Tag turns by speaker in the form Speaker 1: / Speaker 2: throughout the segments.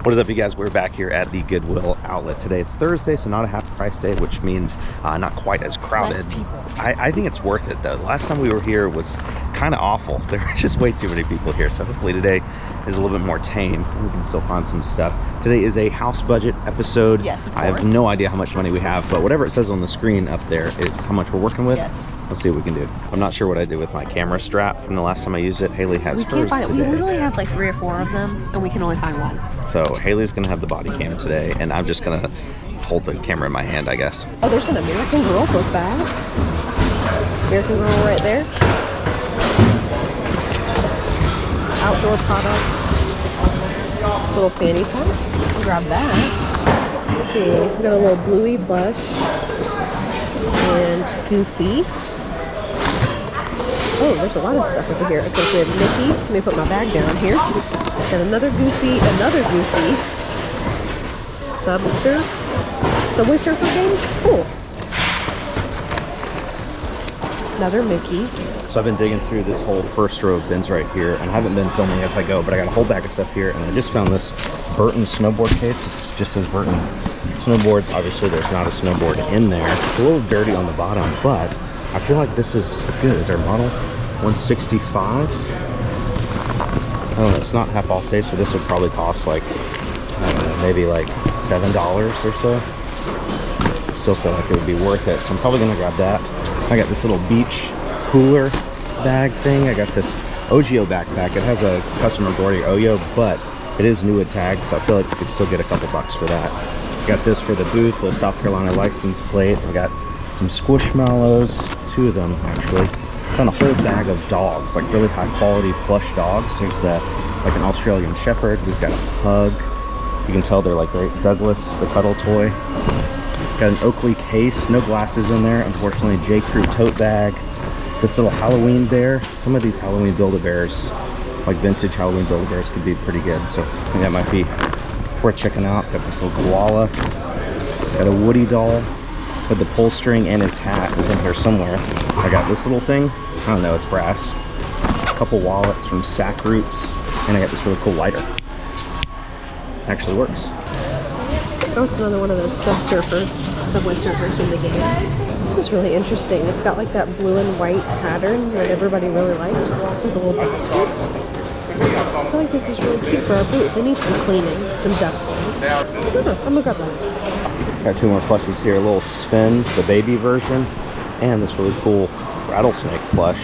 Speaker 1: What is up, you guys? We're back here at the Goodwill outlet today. It's Thursday, so not a half price day, which means not quite as crowded.
Speaker 2: Less people.
Speaker 1: I think it's worth it though. Last time we were here was kind of awful. There were just way too many people here. So hopefully today is a little bit more tame. We can still find some stuff. Today is a house budget episode.
Speaker 2: Yes, of course.
Speaker 1: I have no idea how much money we have, but whatever it says on the screen up there is how much we're working with.
Speaker 2: Yes.
Speaker 1: Let's see what we can do. I'm not sure what I did with my camera strap from the last time I used it. Haley has
Speaker 2: We
Speaker 1: hers
Speaker 2: can't find it.
Speaker 1: today.
Speaker 2: We literally have like 3 or 4 of them, and we can only find one.
Speaker 1: So Haley's gonna have the body cam today, and I'm just gonna hold the camera in my hand, I guess.
Speaker 2: Oh, there's an American Girl book bag. American Girl right there. Outdoor product. Little fanny pack. I'll grab that. Let's see. We got a little Bluey blush and Goofy. Oh, there's a lot of stuff over here. Okay, so we have Mickey. Let me put my bag down here. Got another Goofy, Subway Surfer game? Cool. Another Mickey.
Speaker 1: So I've been digging through this whole first row of bins right here, and I haven't been filming as I go, but I got a whole bag of stuff here, and I just found this Burton snowboard case. It just says Burton snowboards. Obviously there's not a snowboard in there. It's a little dirty on the bottom, but I feel like this is good. Is our model 165? I don't know, it's not half off day, so this would probably cost like, I don't know, maybe like $7 or so. I still feel like it would be worth it, so I'm probably gonna grab that. I got this little beach cooler bag thing. I got this OGIO backpack. It has a custom embroidery OYO, but it is new at tag, so I feel like you could still get a couple bucks for that. Got this for the booth, little South Carolina license plate. I got some Squishmallows, 2 of them actually. Found a whole bag of dogs, like really high quality plush dogs. There's like an Australian Shepherd. We've got a pug. You can tell they're like Douglas, the cuddle toy. Got an Oakley case, no glasses in there. Unfortunately, J. Crew tote bag. This little Halloween bear. Some of these Halloween Build-A-Bears, like vintage Halloween Build-A-Bears, could be pretty good. So I think that might be worth checking out. Got this little koala. Got a Woody doll with the pull string, and his hat is in here somewhere. I got this little thing. I don't know, it's brass. A couple wallets from Sack Roots, and I got this really cool lighter. Actually works.
Speaker 2: Oh, it's another one of those Subway Surfers in the game. This is really interesting. It's got like that blue and white pattern that everybody really likes. It's like a little basket. I feel like this is really cute for our booth. It needs some cleaning, some dusting. I'm gonna grab that.
Speaker 1: Got 2 more plushies here. A little Sven, the baby version, and this really cool rattlesnake plush.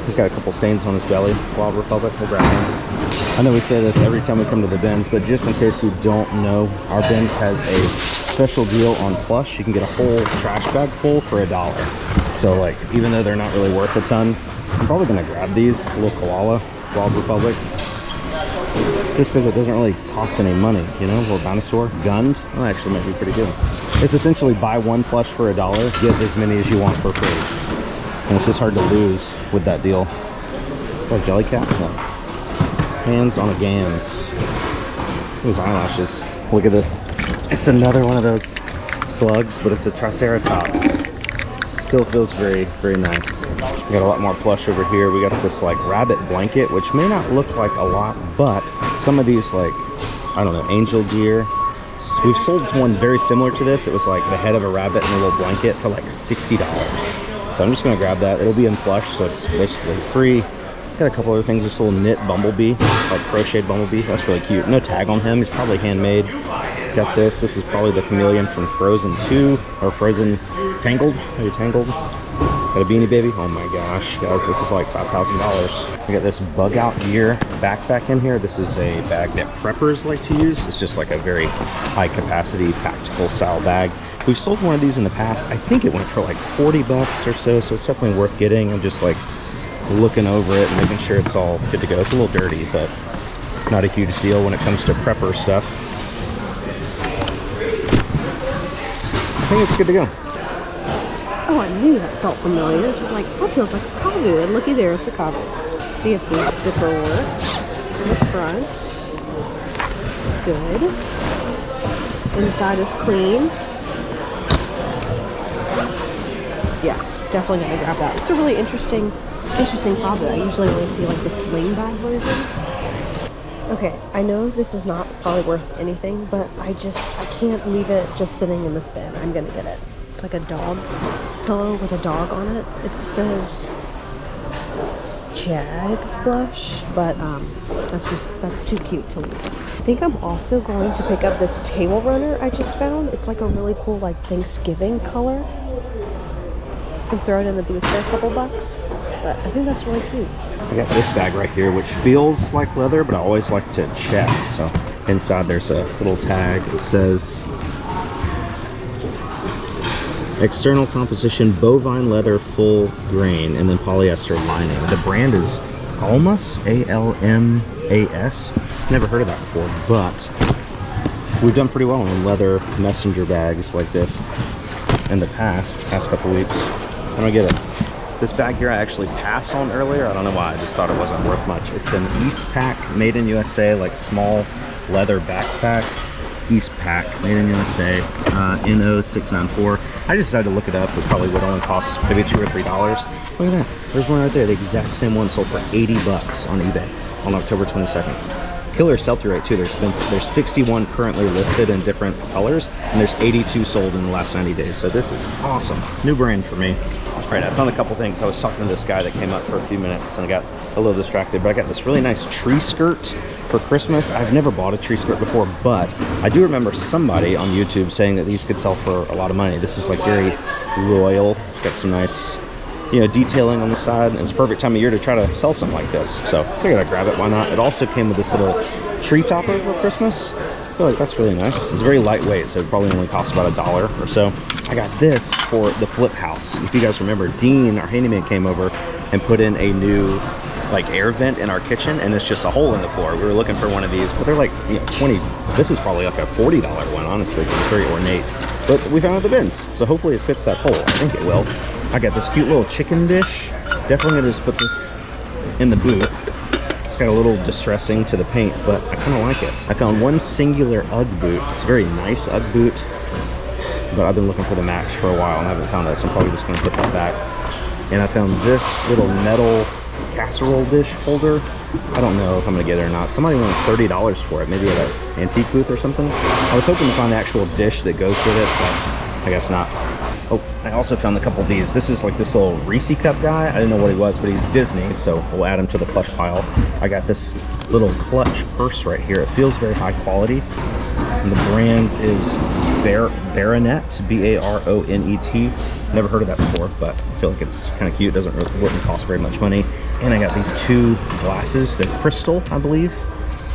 Speaker 1: He's got a couple stains on his belly. Wild Republic, we'll grab him. I know we say this every time we come to the bins, but just in case you don't know, our bins has a special deal on plush. You can get a whole trash bag full for $1. So like, even though they're not really worth a ton, I'm probably gonna grab these. A little koala, Wild Republic. Just because it doesn't really cost any money, you know, a little dinosaur, gunned. Well, actually might be pretty good. It's essentially buy 1 plush for $1, get as many as you want for free. And it's just hard to lose with that deal. Is that a jelly cat? No. Hands on a Gans. Those eyelashes. Look at this. It's another one of those slugs, but it's a Triceratops. Still feels very, very nice. We got a lot more plush over here. We got this like rabbit blanket, which may not look like a lot, but some of these like, I don't know, angel deer. We've sold one very similar to this. It was like the head of a rabbit and a little blanket for like $60. So I'm just gonna grab that. It'll be in plush, so it's basically free. Got a couple other things. This little knit bumblebee, like crocheted bumblebee. That's really cute. No tag on him. He's probably handmade. Got this. This is probably the chameleon from Frozen 2 or Frozen Tangled. Are you Tangled? Got a Beanie Baby. Oh my gosh, guys, this is like $5,000. We got this Bug Out Gear backpack in here. This is a bag that preppers like to use. It's just like a very high capacity tactical style bag. We've sold one of these in the past. I think it went for like 40 bucks or so, so it's definitely worth getting. I'm just like looking over it and making sure it's all good to go. It's a little dirty, but not a huge deal when it comes to prepper stuff. I think it's good to go.
Speaker 2: Oh, I knew that felt familiar. It's just like, that feels like a Kavu. And looky there, it's a Kavu. Let's see if this zipper works. In the front. It's good. Inside is clean. Yeah, definitely gonna grab that. It's a really interesting Kavu. I usually only see like the sling bag versions. Okay, I know this is not probably worth anything, but I can't leave it just sitting in this bin. I'm gonna get it. It's like a dog pillow with a dog on it. It says Jag blush, but that's too cute to leave. I think I'm also going to pick up this table runner I just found. It's like a really cool like Thanksgiving color. You can throw it in the booth for a couple bucks, but I think that's really cute.
Speaker 1: I got this bag right here, which feels like leather, but I always like to check. So inside there's a little tag that says external composition bovine leather full grain, and then polyester lining. The brand is Almas, A-L-M-A-S. Never heard of that before, but we've done pretty well in leather messenger bags like this in the past couple weeks. I'm gonna get it. This bag here I actually passed on earlier. I don't know why, I just thought it wasn't worth much. It's an Eastpak made in USA, like small leather backpack. Eastpak made in USA, NO694. I just decided to look it up. It probably would only cost maybe $2 or $3. Look at that. There's one right there. The exact same one sold for 80 bucks on eBay on October 22nd. Killer sell-through rate too. There's 61 currently listed in different colors, and there's 82 sold in the last 90 days. So this is awesome. New brand for me. All right, I found a couple things. I was talking to this guy that came up for a few minutes and I got a little distracted, but I got this really nice tree skirt for Christmas. I've never bought a tree skirt before, but I do remember somebody on YouTube saying that these could sell for a lot of money. This is like very royal. It's got some nice, you know, detailing on the side, and it's a perfect time of year to try to sell something like this. So I figured I'd grab it, why not? It also came with this little tree topper for Christmas. I feel like that's really nice. It's very lightweight, so it probably only costs about $1 or so. I got this for the flip house. If you guys remember, Dean, our handyman, came over and put in a new like air vent in our kitchen, and it's just a hole in the floor. We were looking for one of these, but they're like, you know, 20. This is probably like a $40 one, honestly, because it's very ornate. But we found it at the bins, so hopefully it fits that hole. I think it will. I got this cute little chicken dish. Definitely gonna just put this in the booth. It's got a little distressing to the paint, but I kind of like it. I found one singular UGG boot. It's a very nice UGG boot, but I've been looking for the match for a while and I haven't found it, so I'm probably just gonna put that back. And I found this little metal casserole dish holder. I don't know if I'm gonna get it or not. Somebody wanted $30 for it, maybe at an antique booth or something. I was hoping to find the actual dish that goes with it, but I guess not. Oh, I also found a couple of these. This is like this little Reese cup guy. I didn't know what he was, but he's Disney, so we'll add him to the plush pile. I got this little clutch purse right here. It feels very high quality. And the brand is Baronet, B-A-R-O-N-E-T. Never heard of that before, but I feel like it's kind of cute. Wouldn't cost very much money. And I got these two glasses. They're crystal, I believe.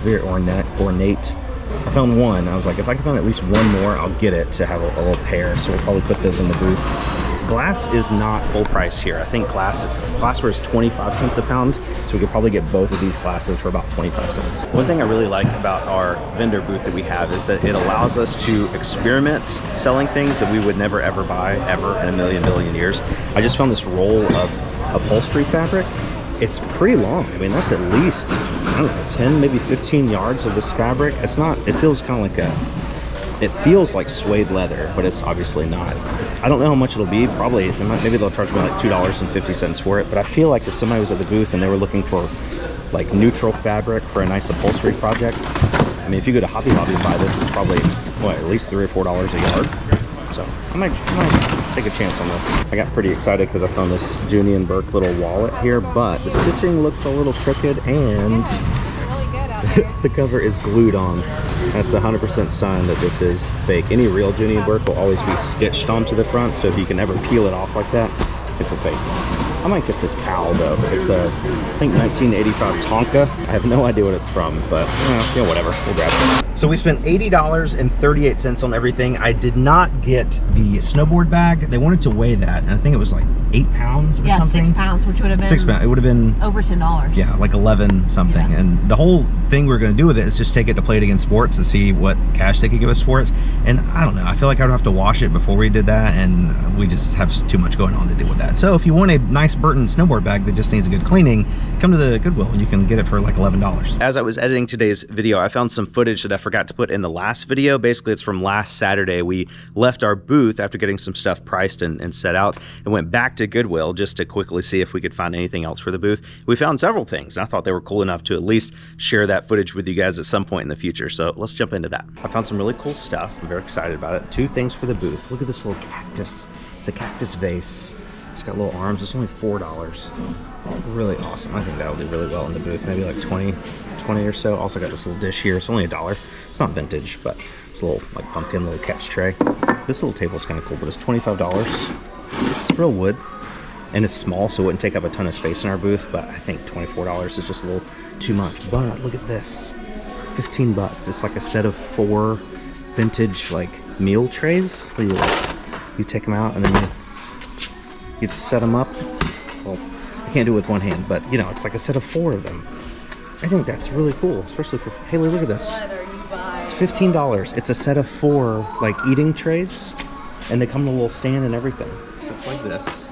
Speaker 1: Very ornate. I found one. I was like, if I can find at least one more, I'll get it to have a little pair. So we'll probably put those in the booth. Glass is not full price here. I think glassware is 25 cents a pound, so we could probably get both of these glasses for about 25 cents. One thing I really like about our vendor booth that we have is that it allows us to experiment selling things that we would never ever buy ever in a billion years. I just found this roll of upholstery fabric. It's pretty long. I mean, that's at least, I don't know, 10, maybe 15 yards of this fabric. It's not, it feels kind of like it feels like suede leather, but it's obviously not. I don't know how much it'll be. Probably, maybe they'll charge me like $2.50 for it, but I feel like if somebody was at the booth and they were looking for like neutral fabric for a nice upholstery project, I mean, if you go to Hobby Lobby and buy this, it's probably, what, at least $3 or $4 a yard. So I might take a chance on this. I got pretty excited because I found this Dooney & Bourke little wallet here, but the stitching looks a little crooked and the cover is glued on. That's 100% sign that this is fake. Any real Dooney & Bourke will always be stitched onto the front, so if you can ever peel it off like that, it's a fake. I might get this cowl though. It's a, I think 1985 Tonka. I have no idea what it's from, but you know, whatever, we'll grab it. So we spent $80.38 on everything. I did not get the snowboard bag. They wanted to weigh that, and I think it was like 8 pounds or
Speaker 2: yeah,
Speaker 1: something.
Speaker 2: 6 pounds, which would have been
Speaker 1: 6 pounds. It would have been
Speaker 2: over $10.
Speaker 1: Yeah, like 11 something.
Speaker 2: Yeah.
Speaker 1: And the whole thing we're going to do with it is just take it to Play It Again Sports to see what cash they could give us for it. And I don't know. I feel like I would have to wash it before we did that, and we just have too much going on to deal with that. So if you want a nice Burton snowboard bag that just needs a good cleaning, come to the Goodwill. You can get it for like $11. As I was editing today's video, I found some footage that I forgot to put in the last video. Basically, it's from last Saturday. We left our booth after getting some stuff priced and set out and went back to Goodwill just to quickly see if we could find anything else for the booth. We found several things, and I thought they were cool enough to at least share that footage with you guys at some point in the future. So let's jump into that. I found some really cool stuff. I'm very excited about it. 2 things for the booth. Look at this little cactus. It's a cactus vase. It's got little arms. It's only $4. Really awesome. I think that'll do really well in the booth. Maybe like 20 or so. Also got this little dish here. It's only $1. It's not vintage, but it's a little like pumpkin, little catch tray. This little table is kind of cool, but it's $25. It's real wood, and it's small, so it wouldn't take up a ton of space in our booth. But I think $24 is just a little too much. But look at this, $15. It's like a set of 4 vintage like meal trays. Where you take them out and then you set them up. Well, I can't do it with one hand, but you know, it's like a set of 4 of them. I think that's really cool, especially for Haley. Look at this. It's $15. It's a set of 4 like eating trays, and they come in a little stand and everything. So it's like this.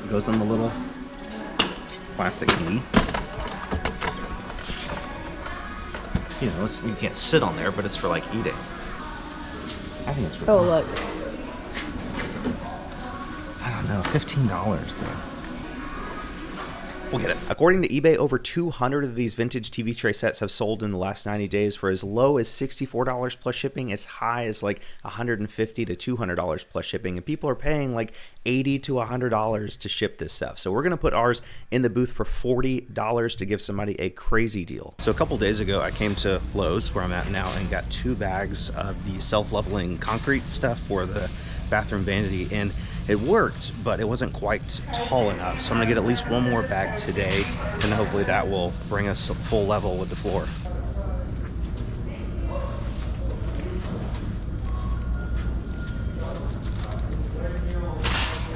Speaker 1: It goes in the little plastic thingy. You know, you can't sit on there, but it's for like eating. I think it's really cool.
Speaker 2: Look.
Speaker 1: I don't know, $15 though. We'll get it. According to eBay, over 200 of these vintage TV tray sets have sold in the last 90 days for as low as $64 plus shipping, as high as like $150 to $200 plus shipping, and people are paying like $80 to $100 to ship this stuff. So we're gonna put ours in the booth for $40 to give somebody a crazy deal. So a couple days ago, I came to Lowe's, where I'm at now, and got 2 bags of the self-leveling concrete stuff for the bathroom vanity, and it worked, but it wasn't quite tall enough. So I'm gonna get at least 1 more bag today, and hopefully that will bring us a full level with the floor.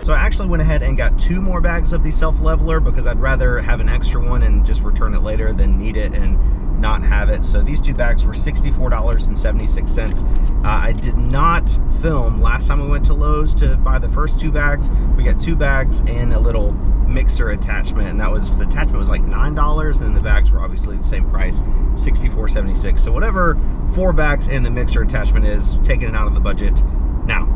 Speaker 1: So I actually went ahead and got 2 more bags of the self-leveler because I'd rather have an extra one and just return it later than need it and not have it. So these 2 bags were $64.76. I did not film last time we went to Lowe's to buy the first 2 bags. We got 2 bags and a little mixer attachment, and the attachment was like $9, and the bags were obviously the same price, $64.76. So whatever 4 bags and the mixer attachment is, taking it out of the budget now.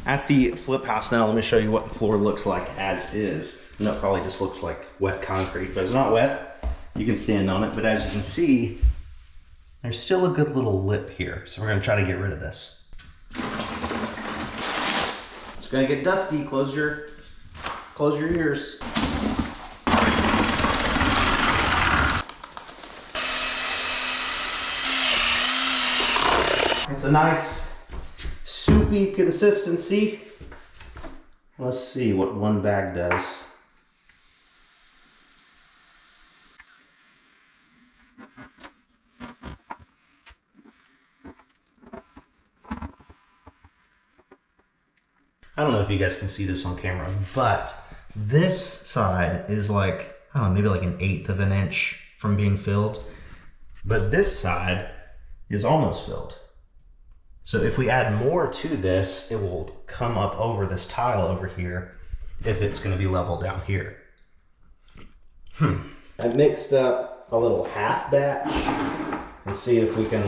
Speaker 1: At the flip house now, let me show you what the floor looks like as is. I know it probably just looks like wet concrete, but it's not wet. You can stand on it, but as you can see, there's still a good little lip here. So we're gonna try to get rid of this. It's gonna get dusty. Close your ears. It's a nice soupy consistency. Let's see what 1 bag does. I don't know if you guys can see this on camera, but this side is like, I don't know, maybe like 1/8 of an inch from being filled. But this side is almost filled. So if we add more to this, it will come up over this tile over here if it's gonna be level down here. I mixed up a little half batch and see if we can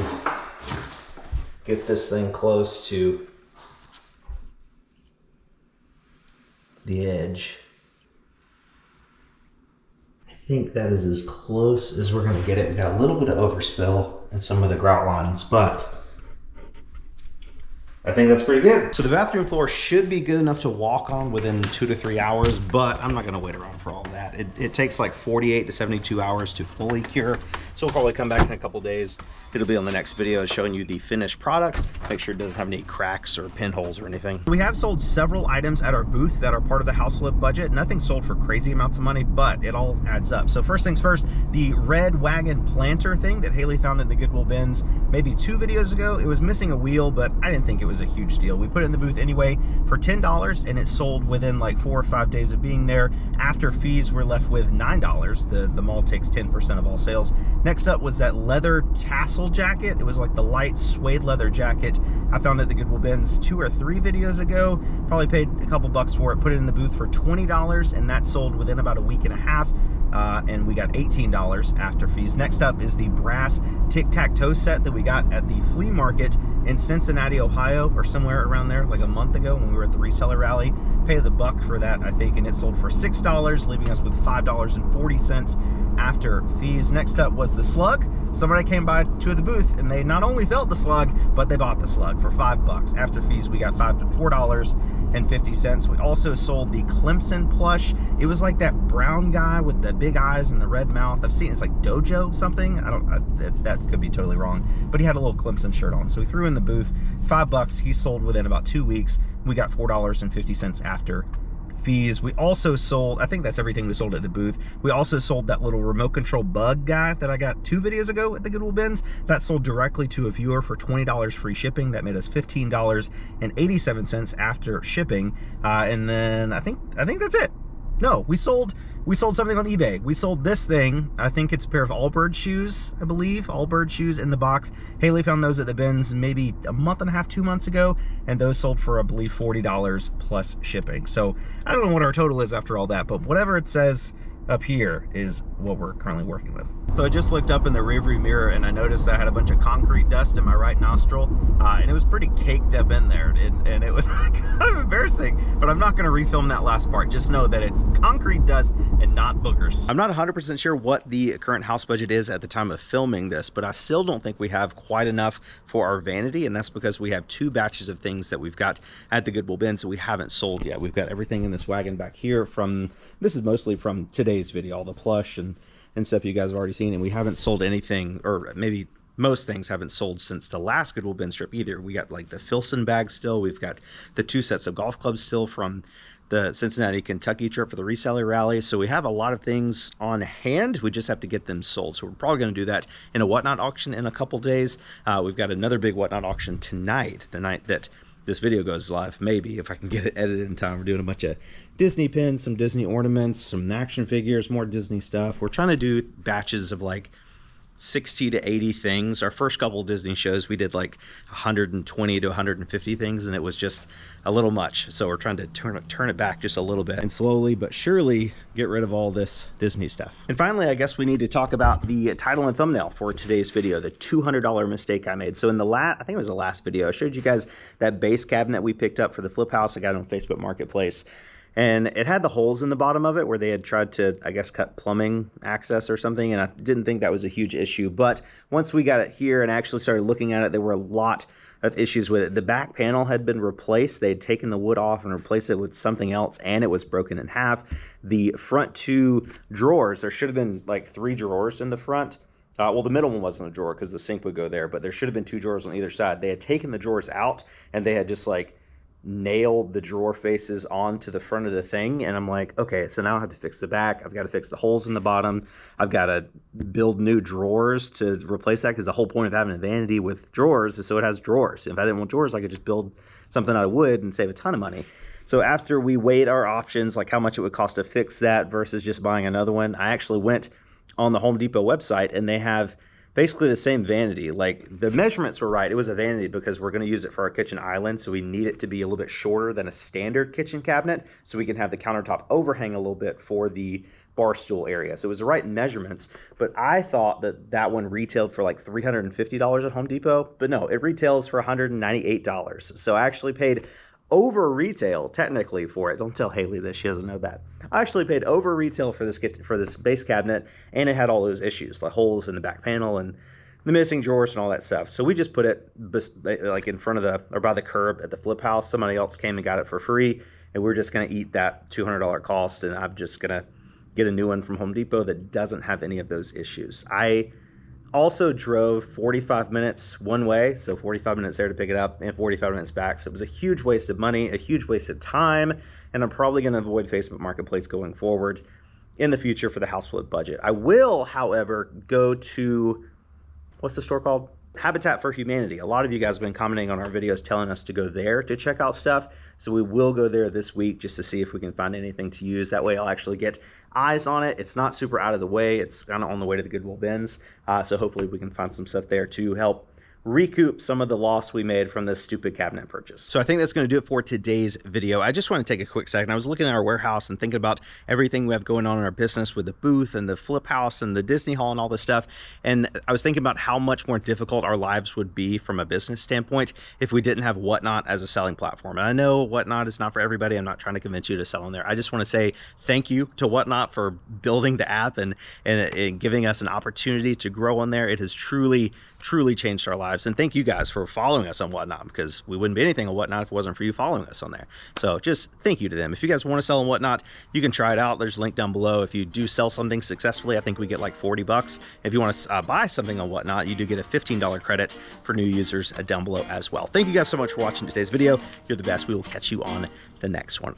Speaker 1: get this thing close to the edge. I think that is as close as we're gonna get it. We got a little bit of overspill in some of the grout lines, but I think that's pretty good. So the bathroom floor should be good enough to walk on within 2 to 3 hours, but I'm not gonna wait around for all that. It takes like 48 to 72 hours to fully cure. So we'll probably come back in a couple days. It'll be on the next video showing you the finished product. Make sure it doesn't have any cracks or pinholes or anything. We have sold several items at our booth that are part of the house flip budget. Nothing sold for crazy amounts of money, but it all adds up. So first things first, the red wagon planter thing that Haley found in the Goodwill bins maybe 2 videos ago. It was missing a wheel, but I didn't think it was a huge deal. We put it in the booth anyway for $10, and it sold within like 4 or 5 days of being there. After fees, we're left with $9. The mall takes 10% of all sales. Next up was that leather tassel jacket. It was like the light suede leather jacket. I found it at the Goodwill bins 2 or 3 videos ago. Probably paid a couple bucks for it. Put it in the booth for $20, and that sold within about a week and a half. and we got $18 after fees. Next up is the brass tic-tac-toe set that we got at the flea market in Cincinnati, Ohio, or somewhere around there, like a month ago when we were at the reseller rally. Paid $1 for that, I think, and it sold for $6, leaving us with $5.40 after fees. Next up was the slug. Somebody came by to the booth and they not only felt the slug, but they bought the slug for $5. After fees, we got $4.50. We also sold the Clemson plush. It was like that brown guy with the big eyes and the red mouth. I've seen it's like Dojo something. That could be totally wrong, but he had a little Clemson shirt on. So we threw in the booth, $5. He sold within about 2 weeks. We got $4.50 after fees. We also sold, I think that's everything we sold at the booth. We also sold that little remote control bug guy that I got 2 videos ago at the Goodwill Bins. That sold directly to a viewer for $20 free shipping. That made us $15.87 after shipping. And then I think that's it. No, we sold something on eBay. We sold this thing. I think it's a pair of Allbirds shoes, I believe. Allbirds shoes in the box. Haley found those at the bins maybe a month and a half, 2 months ago, and those sold for, I believe, $40 plus shipping. So I don't know what our total is after all that, but whatever it says up here is what we're currently working with. So I just looked up in the rearview mirror and I noticed I had a bunch of concrete dust in my right nostril, and it was pretty caked up in there, and it was kind of embarrassing, but I'm not going to refilm that last part. Just know that it's concrete dust and not boogers. I'm not 100% sure what the current house budget is at the time of filming this, but I still don't think we have quite enough for our vanity, and that's because we have 2 batches of things that we've got at the Goodwill Bins that we haven't sold yet. We've got everything in this wagon back here from, this is mostly from today's video, all the plush and stuff you guys have already seen, and we haven't sold anything, or maybe most things haven't sold since the last Goodwill Bin trip either. We got like the Filson bag still. We've got the 2 sets of golf clubs still from the Cincinnati, Kentucky trip for the reseller rally. So we have a lot of things on hand. We just have to get them sold. So we're probably going to do that in a Whatnot auction in a couple days. We've got another big Whatnot auction tonight, the night that this video goes live, maybe, if I can get it edited in time. We're doing a bunch of Disney pins, some Disney ornaments, some action figures, more Disney stuff. We're trying to do batches of like 60 to 80 things. Our first couple of Disney shows, we did like 120 to 150 things, and it was just a little much. So we're trying to turn it back just a little bit and slowly but surely get rid of all this Disney stuff. And finally, I guess we need to talk about the title and thumbnail for today's video, the $200 mistake I made. So in the I think it was the last video, I showed you guys that base cabinet we picked up for the flip house. I got it on Facebook Marketplace. And it had the holes in the bottom of it where they had tried to, I guess, cut plumbing access or something. And I didn't think that was a huge issue. But once we got it here and actually started looking at it, there were a lot of issues with it. The back panel had been replaced. They had taken the wood off and replaced it with something else, and it was broken in half. The front 2 drawers, there should have been like 3 drawers in the front. Well, the middle one wasn't a drawer because the sink would go there, but there should have been 2 drawers on either side. They had taken the drawers out, and they had just like nailed the drawer faces onto the front of the thing, and I'm like, okay, so now I have to fix the back. I've got to fix the holes in the bottom. I've got to build new drawers to replace that, because the whole point of having a vanity with drawers is so it has drawers. If I didn't want drawers, I could just build something out of wood and save a ton of money. So after we weighed our options, like how much it would cost to fix that versus just buying another one, I actually went on the Home Depot website, and they have basically the same vanity. Like, the measurements were right. It was a vanity because we're going to use it for our kitchen island, so we need it to be a little bit shorter than a standard kitchen cabinet, so we can have the countertop overhang a little bit for the bar stool area. So it was the right measurements, but I thought that that one retailed for like $350 at Home Depot, but no, it retails for $198. So I actually paid over retail technically for it. Don't tell Haley this, she doesn't know that. I actually paid over retail for this base cabinet, and it had all those issues, like holes in the back panel and the missing drawers and all that stuff. So we just put it like in front of or by the curb at the flip house. Somebody else came and got it for free, and we're just going to eat that $200 cost, and I'm just going to get a new one from Home Depot that doesn't have any of those issues. I also drove 45 minutes one way, so 45 minutes there to pick it up and 45 minutes back. So it was a huge waste of money, a huge waste of time, and I'm probably going to avoid Facebook Marketplace going forward in the future for the household budget. I will, however, go to, what's the store called? Habitat for Humanity. A lot of you guys have been commenting on our videos telling us to go there to check out stuff. So we will go there this week just to see if we can find anything to use. That way I'll actually get eyes on it. It's not super out of the way. It's kind of on the way to the Goodwill Bins. So hopefully we can find some stuff there to help recoup some of the loss we made from this stupid cabinet purchase. So I think that's going to do it for today's video. I just want to take a quick second. I was looking at our warehouse and thinking about everything we have going on in our business with the booth and the flip house and the Disney Hall and all this stuff. And I was thinking about how much more difficult our lives would be from a business standpoint if we didn't have Whatnot as a selling platform. And I know Whatnot is not for everybody. I'm not trying to convince you to sell on there. I just want to say thank you to Whatnot for building the app and giving us an opportunity to grow on there. It has truly changed our lives. And thank you guys for following us on Whatnot, because we wouldn't be anything on Whatnot if it wasn't for you following us on there. So just thank you to them. If you guys want to sell on Whatnot, you can try it out. There's a link down below. If you do sell something successfully, I think we get like 40 bucks. If you want to buy something on Whatnot, you do get a $15 credit for new users down below as well. Thank you guys so much for watching today's video. You're the best. We will catch you on the next one.